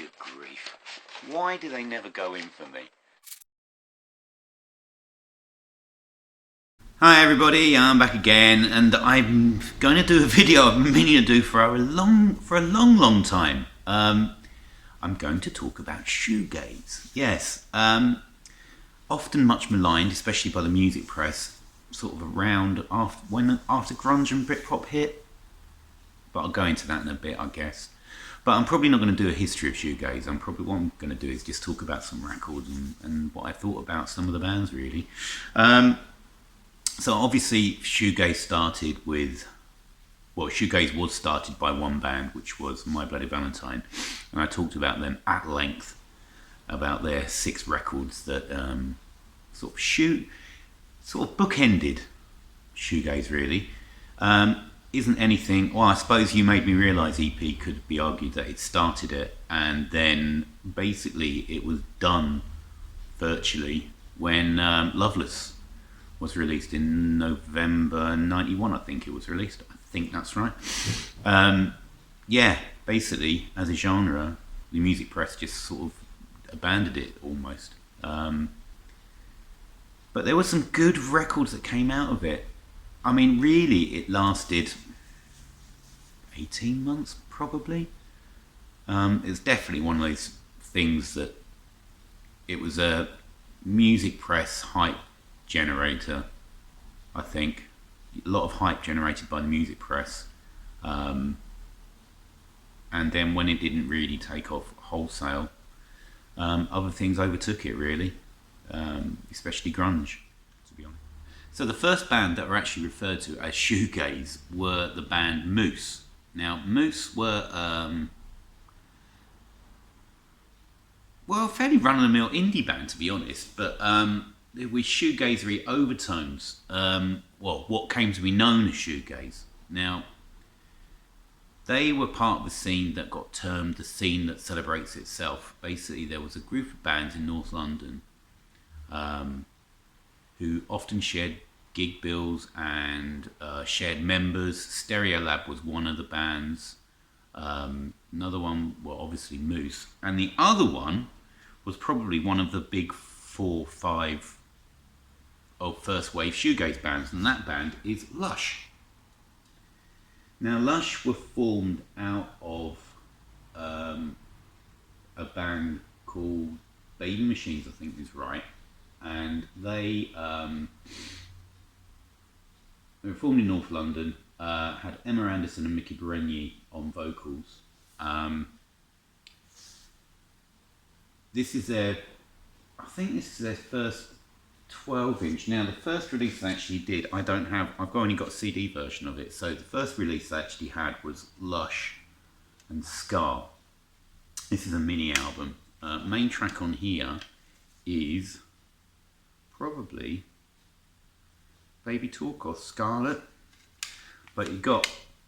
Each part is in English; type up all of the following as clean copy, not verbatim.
Good grief. Why do they never go in for me? Hi everybody, I'm back again, and I'm going to do a video I've been meaning to do for a long time. I'm going to talk about shoegaze. Yes, often much maligned, especially by the music press, sort of around after grunge and Britpop hit. But I'll go into that in a bit, I guess. But I'm probably not going to do a history of shoegaze. What I'm going to do is just talk about some records and what I thought about some of the bands, really. So obviously shoegaze started with, well, shoegaze was started by one band, which was My Bloody Valentine, and I talked about them at length, about their 6 records that sort of bookended shoegaze, really. Isn't anything, well, I suppose You Made Me Realise EP could be argued that it started it, and then basically it was done virtually when Loveless was released in November 91, I think it was released. I think that's right. Yeah, basically, as a genre, the music press just sort of abandoned it almost. But there were some good records that came out of it. I mean, really, it lasted 18 months, probably. It's definitely one of those things that it was a music press hype generator, I think. A lot of hype generated by the music press. And then when it didn't really take off wholesale, other things overtook it, really. Especially grunge, to be honest. So the first band that were actually referred to as shoegaze were the band Moose. Now, Moose were, well, fairly run-of-the-mill indie band, to be honest, but with shoegazery overtones. Well, what came to be known as shoegaze. Now, they were part of the scene that got termed the scene that celebrates itself. Basically, there was a group of bands in North London who often shared gig bills and shared members. Stereolab was one of the bands. Another one, well, obviously Moose. And the other one was probably one of the big 4 or 5 of first wave shoegaze bands, and that band is Lush. Now, Lush were formed out of a band called Baby Machines, I think is right. And they were formed in North London, had Emma Anderson and Mickey Berenier on vocals. This is their first 12-inch. Now, the first release they actually did, I've only got a CD version of it. So the first release they actually had was Lush and Scar. This is a mini album. Main track on here is probably Baby Talk or Scarlet, but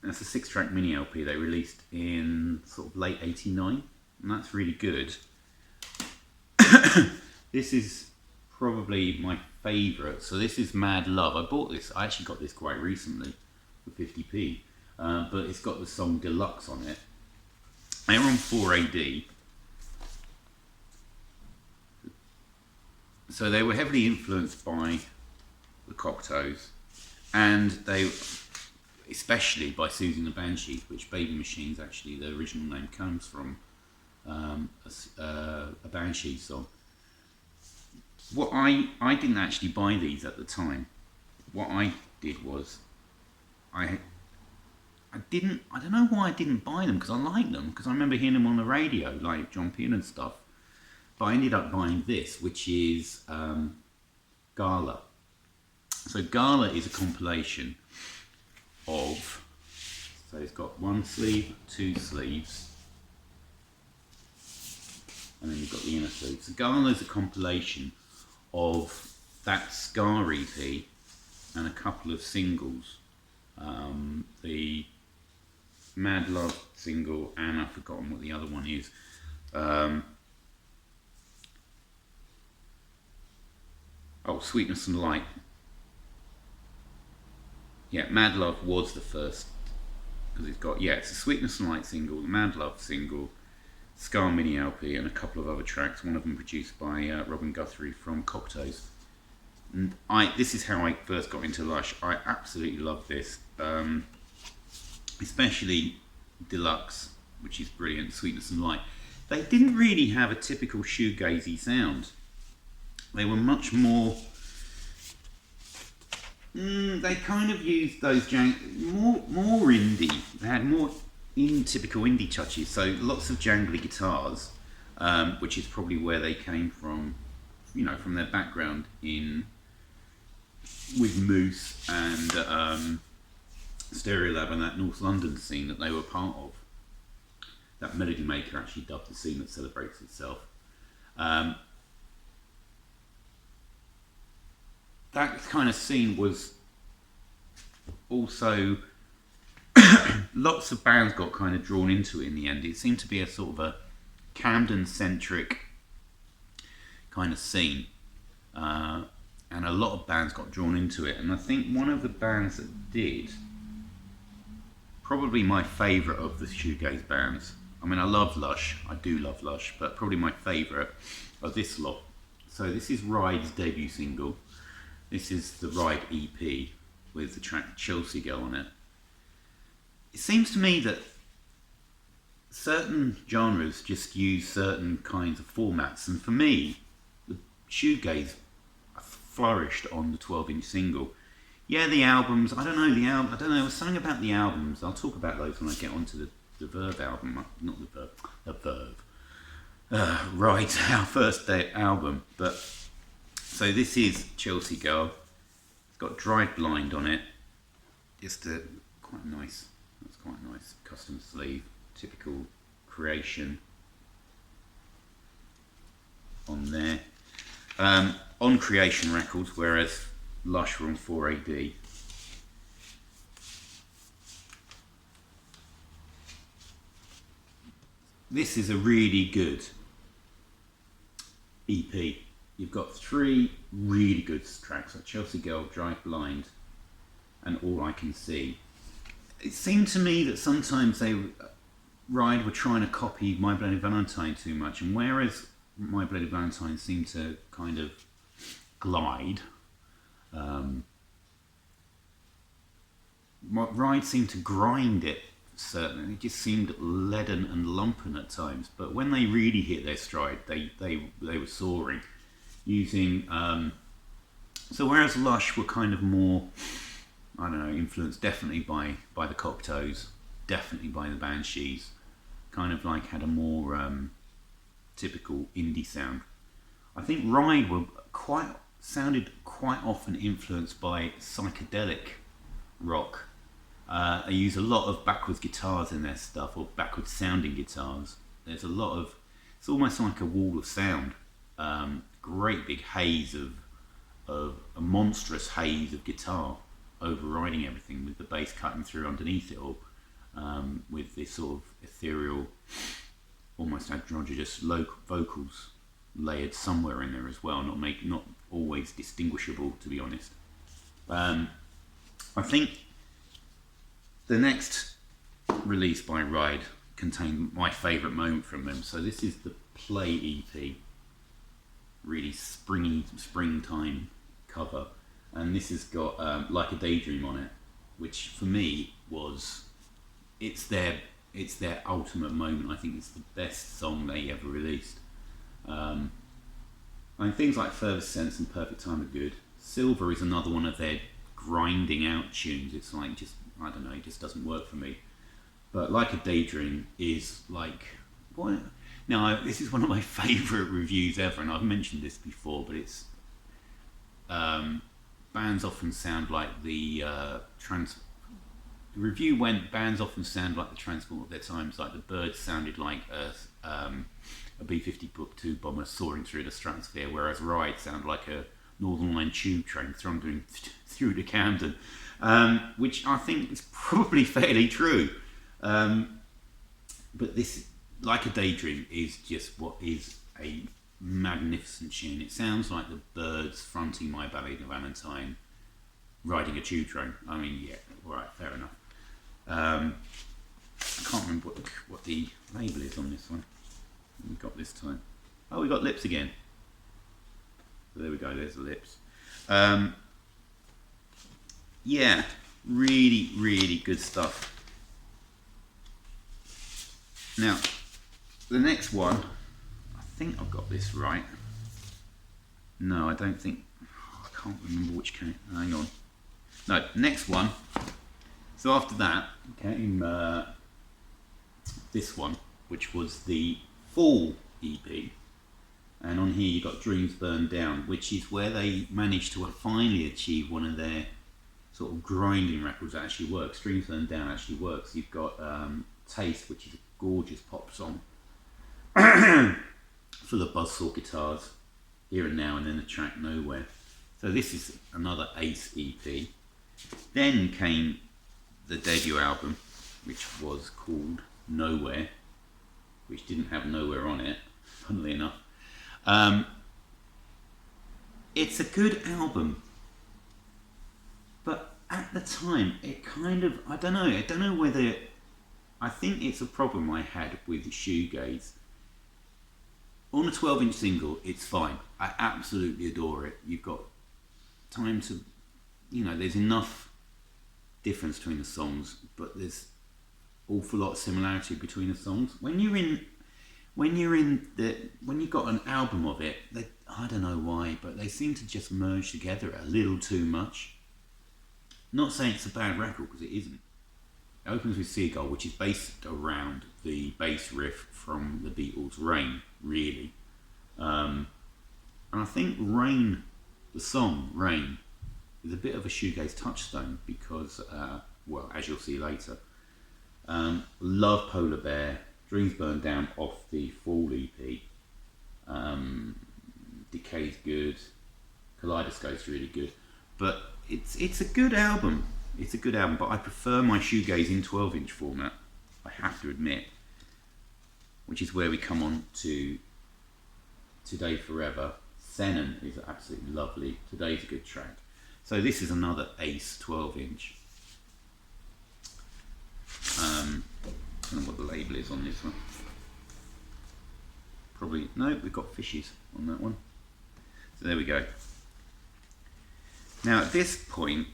that's a 6-track mini LP they released in sort of late '89, and that's really good. This is probably my favourite. So this is Mad Love. I actually got this quite recently for 50p, but it's got the song Deluxe on it. They were on 4AD. So they were heavily influenced by the Cocteaus, and they, especially by Susie and the Banshees, which Baby Machines, actually the original name comes from a Banshees song. What I didn't actually buy these at the time. What I did was I don't know why I didn't buy them, because I like them, because I remember hearing them on the radio, like John Peel and stuff. But I ended up buying this, which is Gala. So Gala is a compilation of, so it's got 1 sleeve, 2 sleeves, and then you've got the inner sleeve. So Gala is a compilation of that Scar EP and a couple of singles. The Mad Love single, and I've forgotten what the other one is. Sweetness and Light. Yeah, Mad Love was the first, because it's a Sweetness and Light single, the Mad Love single, Scar Mini LP and a couple of other tracks, one of them produced by Robin Guthrie from Cocktoes. And this is how I first got into Lush. I absolutely love this, especially Deluxe, which is brilliant, Sweetness and Light. They didn't really have a typical shoegazy sound. They were much more... they kind of used those more indie. They had more typical indie touches, so lots of jangly guitars, which is probably where they came from, you know, from their background with Moose and Stereolab and that North London scene that they were part of. That Melody Maker actually dubbed the scene that celebrates itself. That kind of scene was also... lots of bands got kind of drawn into it in the end. It seemed to be a sort of a Camden-centric kind of scene. And a lot of bands got drawn into it. And I think one of the bands that did, probably my favourite of the shoegaze bands, I mean I love Lush, I do love Lush, but probably my favourite are this lot. So this is Ride's debut single. This is the Ride EP with the track Chelsea Girl on it. It seems to me that certain genres just use certain kinds of formats, and for me, the shoegaze flourished on the 12-inch single. Yeah, the albums, I don't know, there was something about the albums. I'll talk about those when I get onto the Verve album, not the Verve. Right, our first day album. But so this is Chelsea Girl. It's got Drive Blind on it. Just quite nice. That's quite nice. Custom sleeve, typical Creation on there. On Creation Records, whereas Lush were on 4AD. This is a really good EP. You've got 3 really good tracks, like Chelsea Girl, Drive Blind, and All I Can See. It seemed to me that sometimes Ride were trying to copy My Bloody Valentine too much, and whereas My Bloody Valentine seemed to kind of glide, Ride seemed to grind it. Certainly, it just seemed leaden and lumpen at times. But when they really hit their stride, they were soaring. Using so whereas Lush were kind of more, I don't know, influenced definitely by the Cocktoes, definitely by the Banshees, kind of like had a more typical indie sound. I think Ride were sounded quite often influenced by psychedelic rock. They use a lot of backwards guitars in their stuff, or backwards sounding guitars. There's a lot of, it's almost like a wall of sound. Great big haze of a monstrous haze of guitar overriding everything, with the bass cutting through underneath it all, with this sort of ethereal, almost androgynous vocals layered somewhere in there as well, not always distinguishable, to be honest. I think the next release by Ride contained my favourite moment from them. So this is the Play EP, really springtime cover, and this has got Like a Daydream on it, which for me it's their ultimate moment. I think it's the best song they ever released. I mean, things like Further Sense and Perfect Time are good. Silver is another one of their grinding out tunes. It's like, just, I don't know, it just doesn't work for me. But Like a Daydream is like, what? Now, this is one of my favourite reviews ever, and I've mentioned this before, but it's bands often sound like the review went, bands often sound like the transport of their times, like the Birds sounded like a B-52 bomber soaring through the stratosphere, whereas Ride sound like a Northern Line tube train thundering through to Camden, which I think is probably fairly true. But this, Like a Daydream, is just what is a magnificent tune. It sounds like the Birds fronting My Ballet to Valentine riding a tube train. I mean, yeah, alright, fair enough. I can't remember what the label is on this one. got this time? Oh, we got lips again. So there we go, there's the lips. Yeah, really, really good stuff. Now, the next one, I think I've got this right. No, I don't think, I can't remember which came, hang on. No, next one. So after that came this one, which was the Fall EP. And on here you got Dreams Burn Down, which is where they managed to finally achieve one of their sort of grinding records that actually works. Dreams Burn Down actually works. You've got Taste, which is a gorgeous pop song, full of buzzsaw guitars, Here and Now, and then the track Nowhere. So this is another Ace EP. Then came the debut album, which was called Nowhere, which didn't have Nowhere on it, funnily enough. It's a good album, but at the time it kind of, I don't know whether, I think it's a problem I had with Shoegaze. On a 12-inch single, it's fine. I absolutely adore it. You've got time to, there's enough difference between the songs, but there's awful lot of similarity between the songs. When you've got an album of it, I don't know why, but they seem to just merge together a little too much. Not saying it's a bad record, because it isn't. It opens with Seagull, which is based around the bass riff from the Beatles' Rain, really. And I think Rain, the song Rain, is a bit of a shoegaze touchstone because, well, as you'll see later, love Polar Bear, Dreams Burn Down off the Fall EP, Decay's good, Kaleidoscope's really good, but it's a good album. It's a good album, but I prefer my shoegaze in 12-inch format, I have to admit, which is where we come on to Today Forever. Senon is absolutely lovely. Today's a good track. So this is another Ace 12-inch. I don't know what the label is on this one. Probably, no, we've got fishes on that one. So there we go. Now at this point,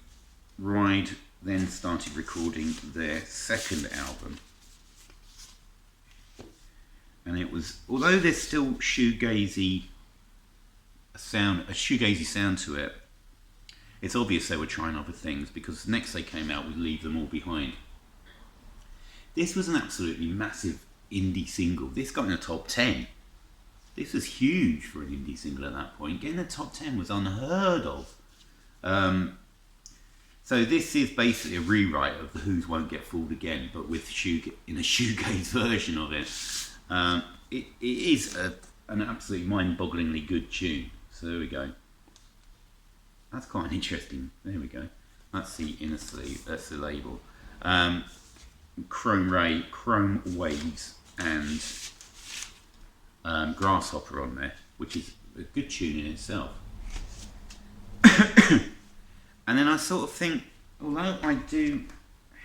Ride then started recording their second album. And it was, although there's still a shoegazy sound to it, it's obvious they were trying other things, because next they came out with Leave Them All Behind. This was an absolutely massive indie single. This got in the top 10. This was huge for an indie single at that point. Getting the top 10 was unheard of. So this is basically a rewrite of The Who's Won't Get Fooled Again, but with in a shoegaze version of it. It is an absolutely mind-bogglingly good tune. So there we go. That's quite interesting. There we go. That's the inner sleeve. That's the label. Chrome Waves, and Grasshopper on there, which is a good tune in itself. And then I sort of think, although I do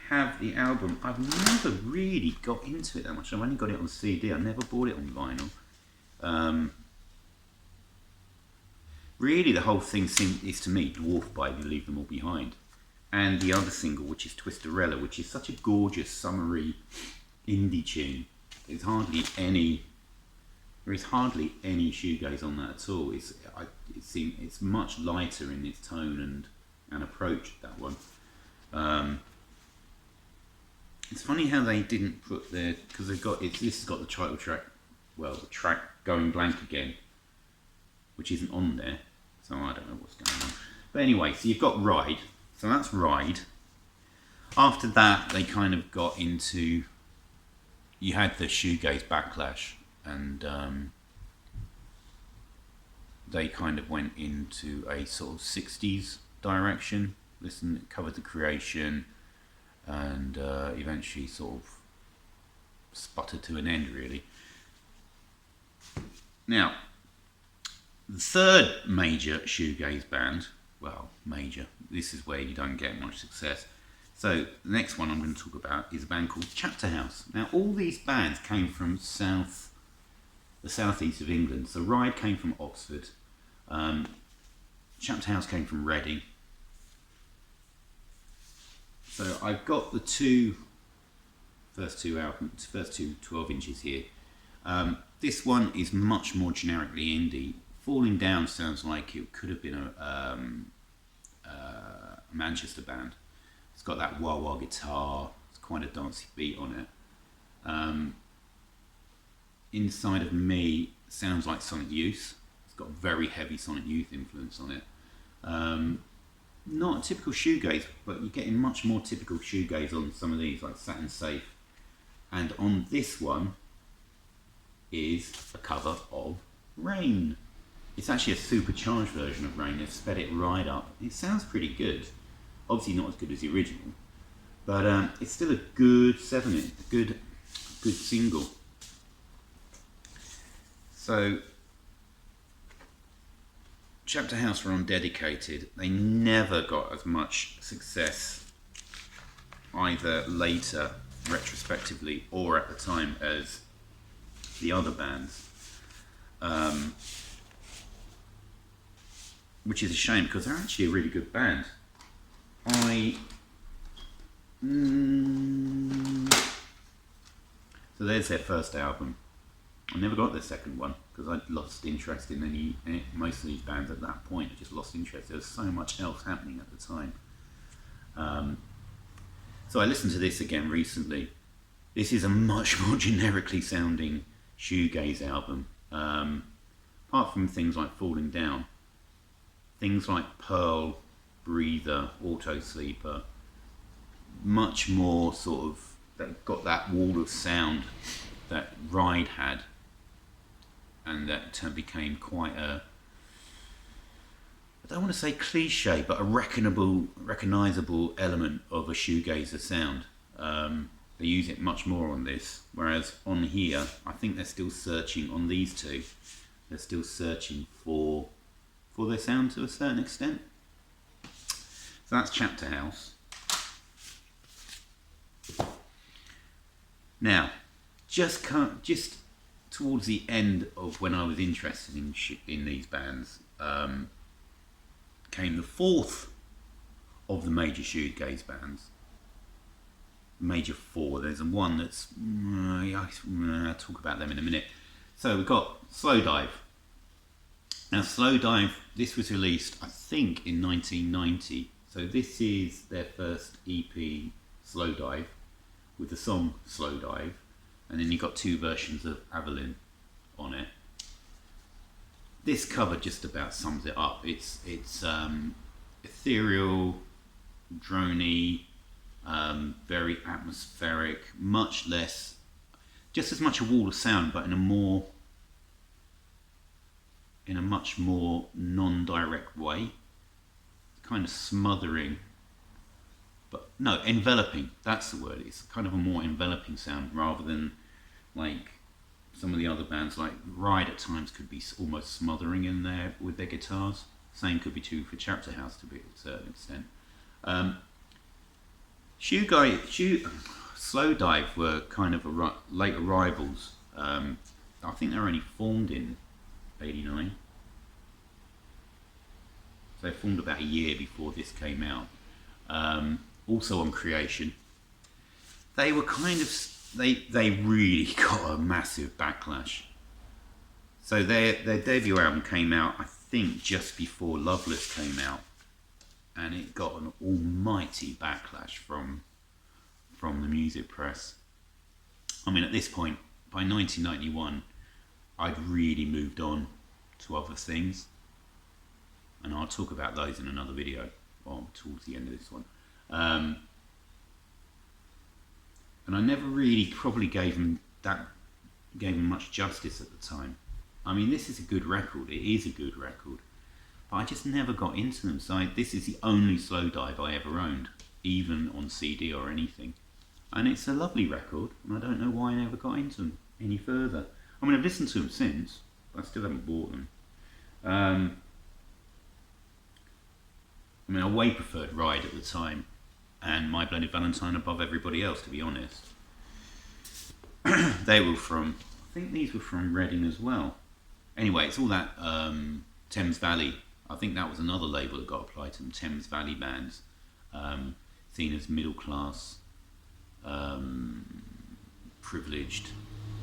have the album, I've never really got into it that much. I've only got it on CD. I never bought it on vinyl. Really, the whole thing is to me dwarfed by the Leave Them All Behind, and the other single, which is Twisterella, which is such a gorgeous, summery indie tune. There is hardly any shoegaze on that at all. It's much lighter in its tone and approach, that one. It's funny how they didn't put their, because this has got the title track, well, the track Going Blank Again, which isn't on there, so I don't know what's going on. But anyway, so you've got Ride, so that's Ride. After that, they kind of got into, you had the shoegaze backlash, and they kind of went into a sort of 60s direction. Covered the Creation, and eventually sort of sputtered to an end, really. Now, the third major shoegaze band, well, major, this is where you don't get much success. So the next one I'm going to talk about is a band called Chapterhouse. Now, all these bands came from the the southeast of England. So Ride came from Oxford, Chapterhouse came from Reading. So I've got the first two 12 inches here. This one is much more generically indie. Falling Down sounds like it could have been a Manchester band. It's got that wah-wah guitar, it's quite a dancey beat on it. Inside of Me sounds like Sonic Youth. It's got very heavy Sonic Youth influence on it. Not a typical shoegaze, but you're getting much more typical shoegaze on some of these, like Satin Safe. And on this one is a cover of Rain. It's actually a supercharged version of Rain. They've sped it right up. It sounds pretty good. Obviously not as good as the original, but it's still a good 7-inch, a good single. So Chapterhouse were on Dedicated. They never got as much success either later, retrospectively, or at the time as the other bands. Which is a shame because they're actually a really good band. So there's their first album. I never got their second one because I'd lost interest in most of these bands at that point. I just lost interest. There was so much else happening at the time. So I listened to this again recently. This is a much more generically sounding shoegaze album. Apart from things like Falling Down, things like Pearl, Breather, Auto Sleeper, much more sort of, that got that wall of sound that Ride had, and that became quite a, I don't want to say cliche, but a recognisable element of a shoegazer sound. They use it much more on this, whereas on here, I think they're still searching, on these two, they're still searching for their sound to a certain extent. So that's Chapterhouse. Now, just towards the end of when I was interested in these bands, came the fourth of the major shoegaze bands. Major four. There's one that's I'll talk about them in a minute. So we've got Slowdive. Now Slowdive, this was released I think in 1990. So this is their first EP, Slowdive, with the song Slowdive, and then you've got two versions of Avalyn on it. This cover just about sums it up. It's ethereal, droney, very atmospheric, much less, just as much a wall of sound, but in a much more non-direct way, kind of smothering, but no, enveloping, that's the word. It's kind of a more enveloping sound rather than like some of the other bands, like Ride at times could be almost smothering in there with their guitars. Same could be true for Chapterhouse to a certain extent. Slowdive were kind of late arrivals. I think they were only formed in 89. So they formed about a year before this came out. Also on Creation. They were kind of, they really got a massive backlash. So their debut album came out, I think, just before Loveless came out. And it got an almighty backlash from the music press. I mean, at this point, by 1991, I'd really moved on to other things, and I'll talk about those in another video, well, towards the end of this one. And I never really probably gave them much justice at the time. I mean, this is a good record. It is a good record. But I just never got into them. So this is the only Slowdive I ever owned, even on CD or anything. And it's a lovely record, and I don't know why I never got into them any further. I mean, I've listened to them since, but I still haven't bought them. I mean, I way preferred Ride at the time, and My Blended Valentine above everybody else, to be honest. They were from, I think these were from Reading as well. Anyway, it's all that Thames Valley. I think that was another label that got applied to them, Thames Valley bands, seen as middle class, privileged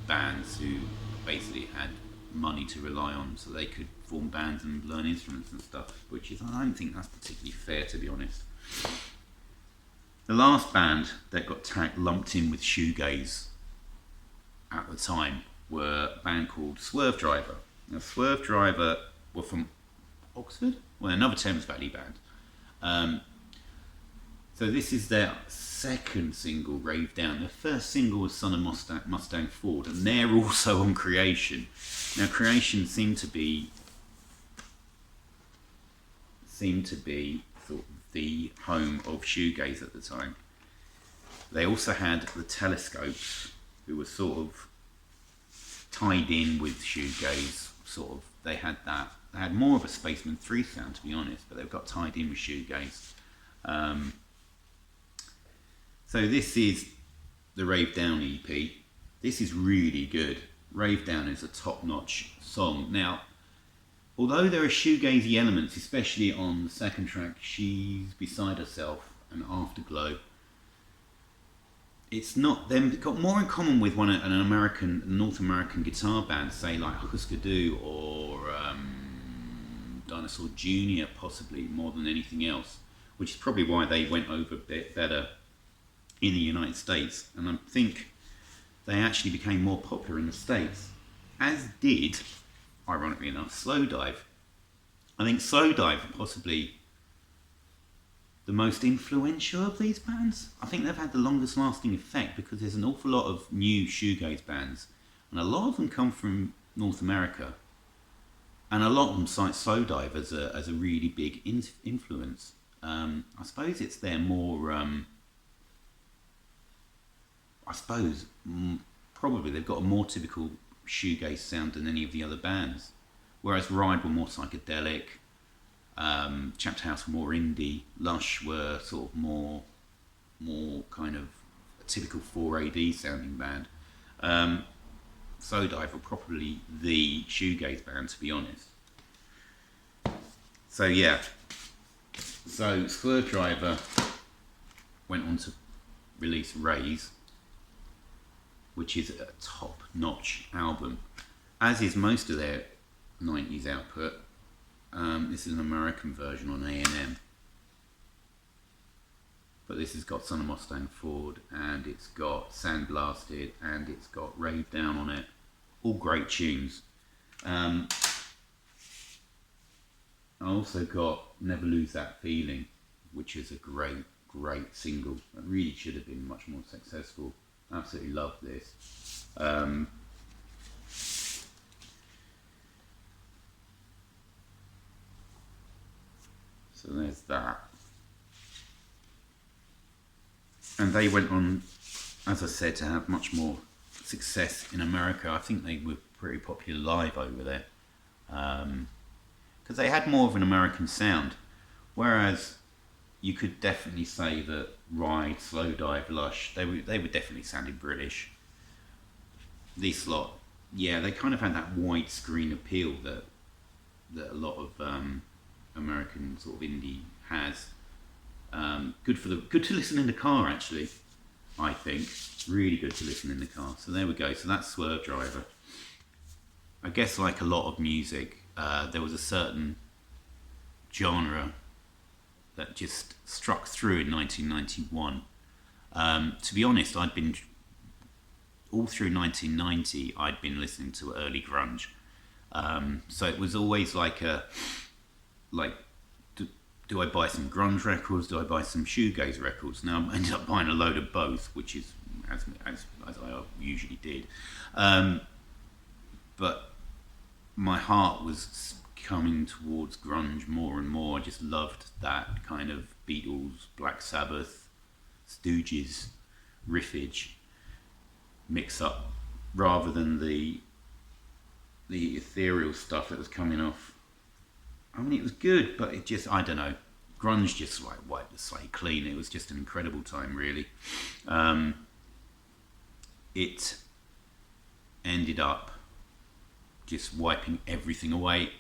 bands who basically had money to rely on so they could form bands and learn instruments and stuff, which is, I don't think that's particularly fair, to be honest. The last band that got lumped in with shoegaze at the time were a band called Swerve Driver. Now, Swerve Driver were from Oxford? Well, another Thames Valley band. So this is their second single, Rave Down. Their first single was Son of Mustang Ford, and they're also on Creation. Now, Creation seemed to be sort of the home of shoegaze at the time. They also had the Telescopes, who were sort of tied in with shoegaze. Sort of, they had that. They had more of a Spaceman 3 sound, to be honest, but they've got tied in with shoegaze. So this is the Rave Down EP. This is really good. Rave Down is a top-notch song. Now, although there are shoegazy elements, especially on the second track, She's Beside Herself and Afterglow, it's not them. It's got more in common with an North American guitar band, say like Husker Du or Dinosaur Jr., possibly, more than anything else, which is probably why they went over a bit better in the United States, and I think they actually became more popular in the States, as did, ironically enough, Slowdive. I think Slowdive are possibly the most influential of these bands. I think they've had the longest lasting effect because there's an awful lot of new shoegaze bands, and a lot of them come from North America, and a lot of them cite Slowdive as a really big influence. I suppose it's their more... probably they've got a more typical shoegaze sound than any of the other bands. Whereas Ride were more psychedelic, Chapterhouse were more indie, Lush were sort of more kind of a typical 4AD sounding band. Slowdive were probably the shoegaze band, to be honest. So yeah, so Swerve Driver went on to release Raise, which is a top-notch album, as is most of their 90s output. This is an American version on A&M, but this has got Son of Mustang Ford, and it's got Sandblasted, and it's got Rave Down on it. All great tunes. I also got Never Lose That Feeling, which is a great single. It really should have been much more successful. Absolutely love this. So there's that. And they went on, as I said, to have much more success in America. I think they were pretty popular live over there. Because they had more of an American sound. Whereas you could definitely say that Ride, Slowdive, Lush, they were definitely sounding British. This lot, yeah, they kind of had that widescreen appeal that a lot of American sort of indie has. Good to listen in the car, actually. I think really good to listen in the car. So there we go. So that's Swerve Driver. I guess like a lot of music, there was a certain genre that just struck through in 1991. To be honest, I'd been all through 1990. I'd been listening to early grunge, so it was always like do I buy some grunge records? Do I buy some shoegaze records? Now I ended up buying a load of both, which is as I usually did. But my heart was coming towards grunge more and more. I just loved that kind of Beatles, Black Sabbath, Stooges riffage mix up, rather than the ethereal stuff that was coming off. I mean, it was good, but it just, I don't know, grunge just like wiped the slate clean. It was just an incredible time, really. ended up just wiping everything away.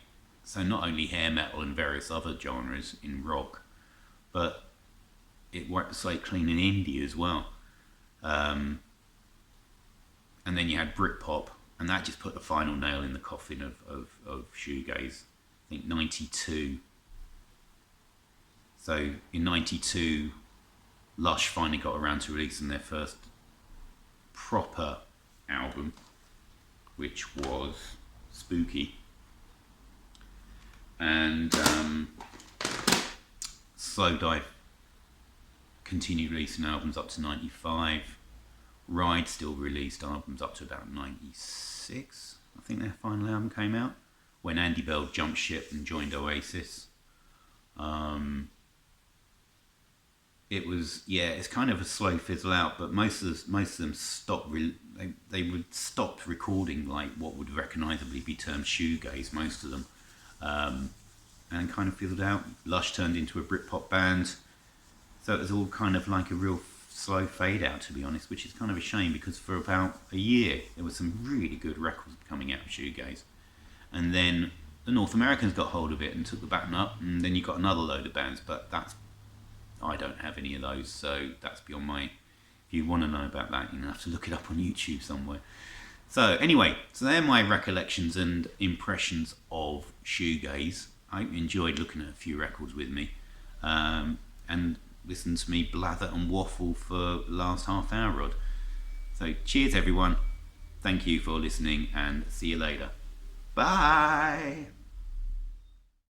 So not only hair metal and various other genres in rock, but it wiped the slate clean in indie as well. And then you had Britpop, and that just put the final nail in the coffin of shoegaze. I think 92. So in 92, Lush finally got around to releasing their first proper album, which was Spooky. And Slowdive continued releasing albums up to 95. Ride still released albums up to about 96. I think their final album came out when Andy Bell jumped ship and joined Oasis. It was, it's kind of a slow fizzle out, but most of them stopped. They would stop recording like what would recognisably be termed shoegaze. Most of them, and kind of fizzled out. Lush turned into a Britpop band, so it was all kind of like a real slow fade out, to be honest, which is kind of a shame because for about a year there was some really good records coming out of shoegaze, and then the North Americans got hold of it and took the baton up, and then you got another load of bands, but I don't have any of those, so that's beyond my... If you want to know about that, you're going to have to look it up on YouTube somewhere. So anyway, so they're my recollections and impressions of shoegaze. I enjoyed looking at a few records with me, and listen to me blather and waffle for the last half hour odd. So cheers everyone, thank you for listening, and see you later. Bye!